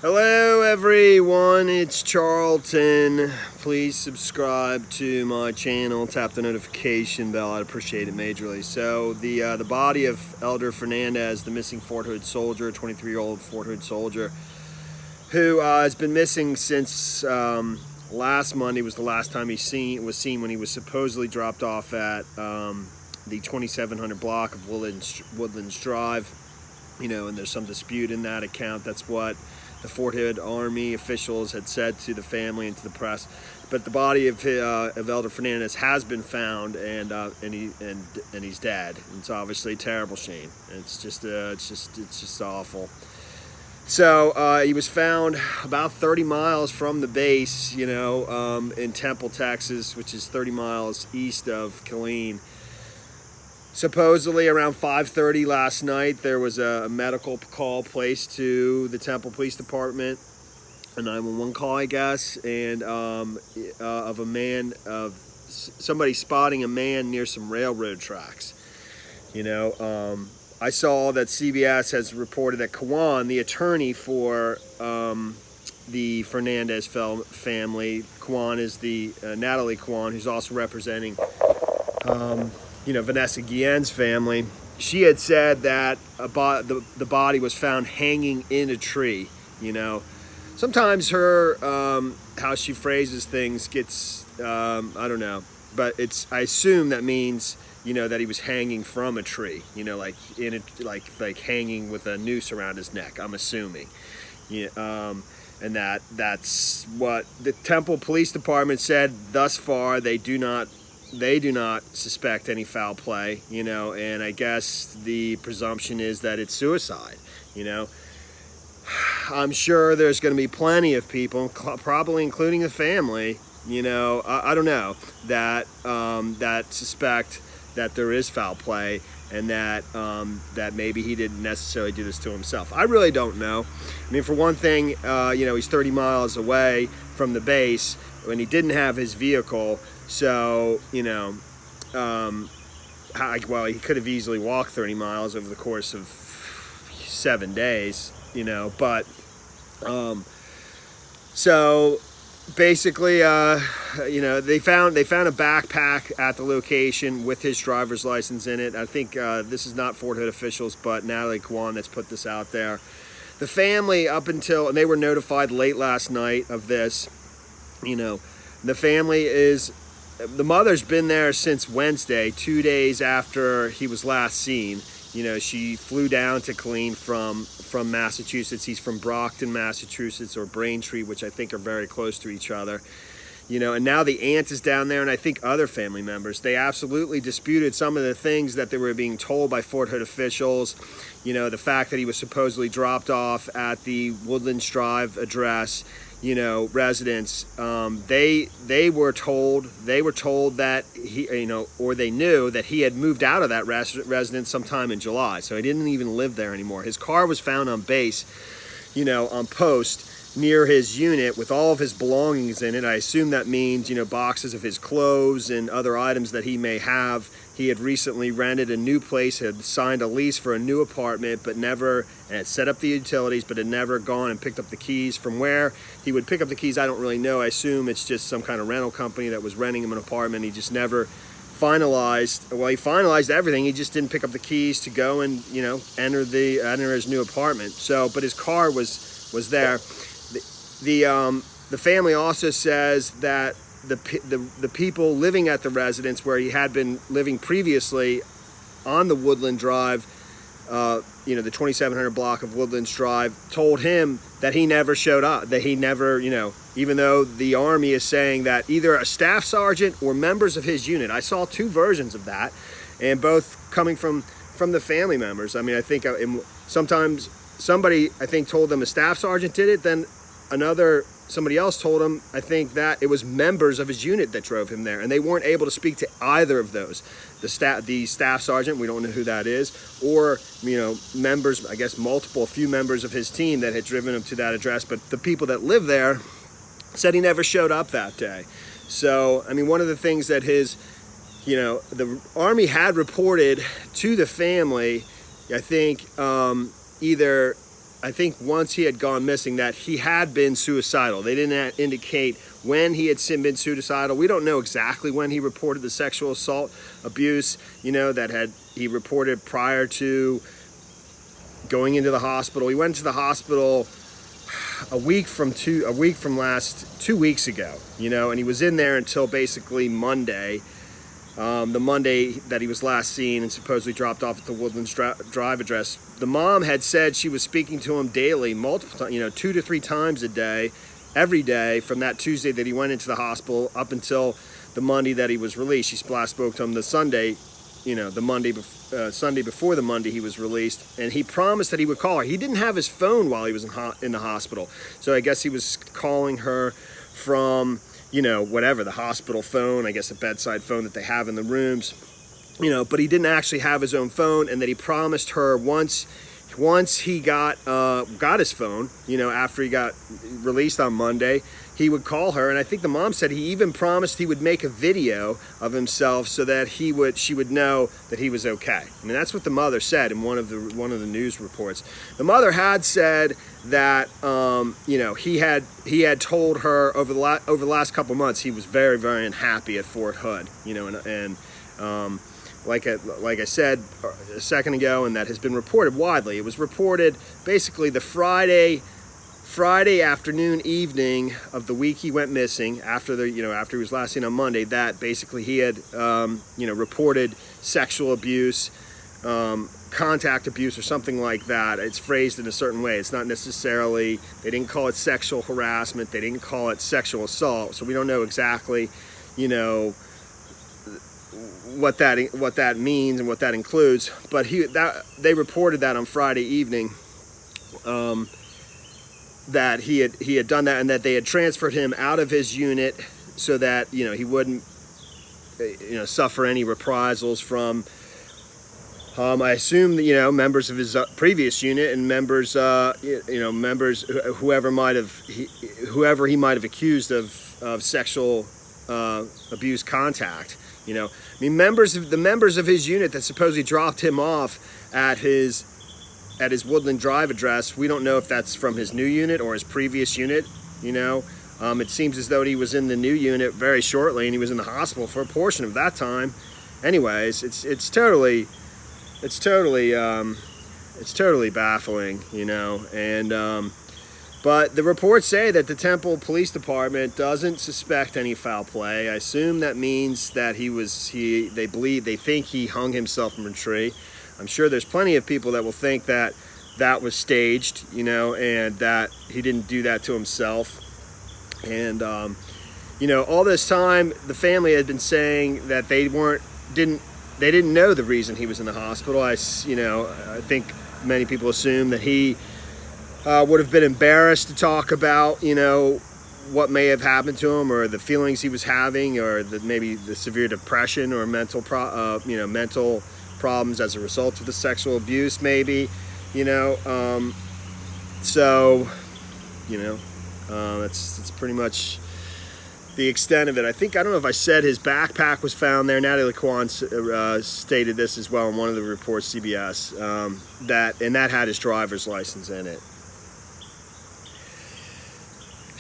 Hello everyone, it's Charlton. Please subscribe to my channel, tap the notification bell, I'd appreciate it majorly. So the body of Elder Fernandes, the missing Fort Hood soldier, 23-year-old Fort Hood soldier, who has been missing since last Monday was the last time he was seen when he was supposedly dropped off at the 2700 block of Woodlands Drive. You know, and there's some dispute in that account. That's what the Fort Hood Army officials had said to the family and to the press. But the body of Elder Fernandes has been found, and he's dead. It's obviously a terrible shame. It's just awful. So he was found about 30 miles from the base, you know, in Temple, Texas, which is 30 miles east of Killeen. Supposedly around 5:30 last night, there was a medical call placed to the Temple Police Department, a 911 call, I guess, and of somebody spotting a man near some railroad tracks. You know, I saw that CBS has reported that Kwan, the attorney for the Fernandes family, Kwan is the Natalie Kwan, who's also representing you know, Vanessa Guillen's family. She had said that the body was found hanging in a tree. You know, sometimes her how she phrases things gets I don't know, but I assume that means, you know, that he was hanging from a tree. You know, like like hanging with a noose around his neck. I'm assuming. Yeah, and that's what the Temple Police Department said thus far. They do not suspect any foul play, you know, and I guess the presumption is that it's suicide, you know. I'm sure there's going to be plenty of people, probably including the family, you know, I don't know, that suspect that there is foul play, and that maybe he didn't necessarily do this to himself. I really don't know. I mean, for one thing, you know, he's 30 miles away from the base when he didn't have his vehicle. So, you know, well, he could have easily walked 30 miles over the course of 7 days, you know, but, so basically, you know, they found a backpack at the location with his driver's license in it. I think, this is not Fort Hood officials, but Natalie Kwan that's put this out there. The family and they were notified late last night of this, you know, the mother's been there since Wednesday, 2 days after he was last seen. You know, she flew down to Killeen from Massachusetts. He's from Brockton, Massachusetts, or Braintree, which I think are very close to each other. You know, and now the aunt is down there, and I think other family members. They absolutely disputed some of the things that they were being told by Fort Hood officials. You know, the fact that he was supposedly dropped off at the Woodlands Drive address, you know, residents, they were told that he, you know, or they knew that he had moved out of that residence sometime in July, so he didn't even live there anymore. His car was found on base, you know, on post near his unit with all of his belongings in it. I assume that means, you know, boxes of his clothes and other items that he may have. He had recently rented a new place, had signed a lease for a new apartment, but never, and had set up the utilities, but had never gone and picked up the keys. From where he would pick up the keys, I don't really know. I assume it's just some kind of rental company that was renting him an apartment. He just never finalized. Well, he finalized everything. He just didn't pick up the keys to go and, you know, enter his new apartment. So, but his car was there. The family also says that the people living at the residence where he had been living previously on the Woodland Drive, you know, the 2700 block of Woodlands Drive, told him that he never showed up, that he never, you know, even though the Army is saying that either a staff sergeant or members of his unit. I saw two versions of that, and both coming from the family members. I mean, I think sometimes somebody, I think, told them a staff sergeant did it, then somebody else told him, I think, that it was members of his unit that drove him there, and they weren't able to speak to either of those. The staff sergeant, we don't know who that is, or, you know, members, I guess a few members of his team that had driven him to that address, but the people that live there said he never showed up that day. So, I mean, one of the things that you know, the Army had reported to the family, I think, either I think once he had gone missing, that he had been suicidal. They didn't indicate when he had been suicidal. We don't know exactly when he reported the sexual assault, abuse, you know, that he reported prior to going into the hospital. He went to the hospital 2 weeks ago, you know, and he was in there until basically Monday. The Monday that he was last seen and supposedly dropped off at the Woodlands Drive address. The mom had said she was speaking to him daily, multiple times, you know, 2 to 3 times a day, every day from that Tuesday that he went into the hospital up until the Monday that he was released. She last spoke to him the Sunday, you know, the Sunday before the Monday he was released, and he promised that he would call her. He didn't have his phone while he was in the hospital, so I guess he was calling her from, you know, whatever, the hospital phone, I guess a bedside phone that they have in the rooms, you know, but he didn't actually have his own phone, and that he promised her once he got his phone, you know, after he got released on Monday, he would call her. And I think the mom said he even promised he would make a video of himself so that she would know that he was okay. I mean, that's what the mother said in one of the news reports. The mother had said that you know, he had told her over the last couple months he was very, very unhappy at Fort Hood, you know, and like I said a second ago, and that has been reported widely. It was reported basically the Friday afternoon, evening of the week he went missing, after he was last seen on Monday, that basically he had you know, reported sexual abuse, contact abuse or something like that. It's phrased in a certain way. It's not necessarily, they didn't call it sexual harassment, they didn't call it sexual assault, so we don't know exactly, you know, what that means and what that includes. But they reported that on Friday evening, that he had done that, and that they had transferred him out of his unit so that, you know, he wouldn't, you know, suffer any reprisals from I assume that, you know, members of his previous unit and members, you know, members, whoever he might have accused of sexual abuse contact. You know, I mean, the members of his unit that supposedly dropped him off at his Woodland Drive address, we don't know if that's from his new unit or his previous unit. You know, it seems as though he was in the new unit very shortly, and he was in the hospital for a portion of that time. Anyways, it's totally baffling, you know. And but the reports say that the Temple Police Department doesn't suspect any foul play. I assume that means that they think he hung himself from a tree. I'm sure there's plenty of people that will think that that was staged, you know, and that he didn't do that to himself. And you know, all this time the family had been saying that they didn't know the reason he was in the hospital. I think many people assume that he would have been embarrassed to talk about, you know, what may have happened to him, or the feelings he was having, or maybe the severe depression or mental problems as a result of the sexual abuse, maybe, you know. So, you know, that's pretty much the extent of it. I don't know if I said his backpack was found there. Natalie Kwan stated this as well in one of the reports, CBS, that had his driver's license in it.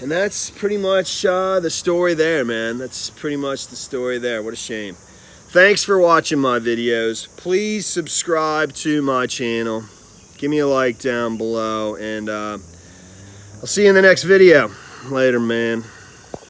And that's pretty much the story there, man. That's pretty much the story there. What a shame. Thanks for watching my videos. Please subscribe to my channel. Give me a like down below, and I'll see you in the next video. Later, man.